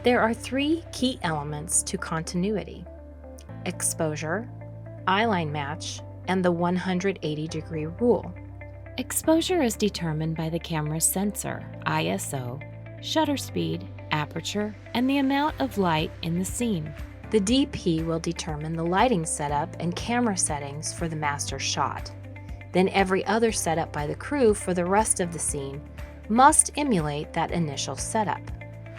There are three key elements to continuity: exposure, eyeline match, and the 180-degree rule. Exposure is determined by the camera's sensor, ISO, shutter speed, aperture, and the amount of light in the scene. The DP will determine the lighting setup and camera settings for the master shot. Then every other setup by the crew for the rest of the scene must emulate that initial setup.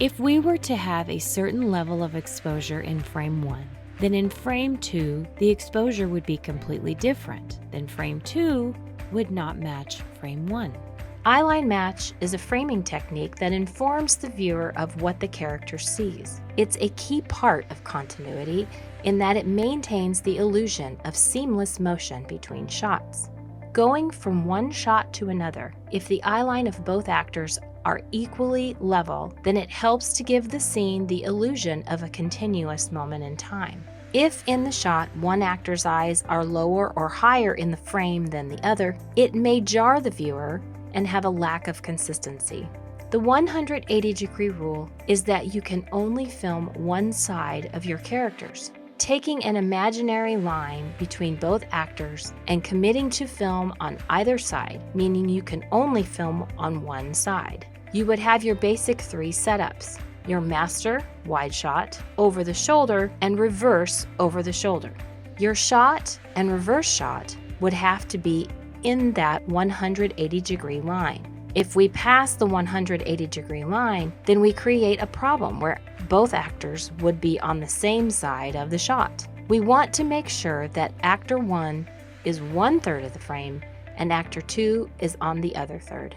If we were to have a certain level of exposure in frame 1, then in frame 2, the exposure would be completely different. Then frame 2 would not match frame 1. Eyeline match is a framing technique that informs the viewer of what the character sees. It's a key part of continuity in that it maintains the illusion of seamless motion between shots. Going from one shot to another, if the eyeline of both actors are equally level, then it helps to give the scene the illusion of a continuous moment in time. If in the shot one actor's eyes are lower or higher in the frame than the other, it may jar the viewer and have a lack of consistency. The 180-degree rule is that you can only film one side of your characters. Taking an imaginary line between both actors and committing to film on either side, meaning you can only film on one side. You would have your basic three setups: your master, wide shot, over the shoulder, and reverse over the shoulder. Your shot and reverse shot would have to be in that 180-degree line. If we pass the 180-degree line, then we create a problem where both actors would be on the same side of the shot. We want to make sure that actor 1 is 1/3 of the frame and actor 2 is on the other third.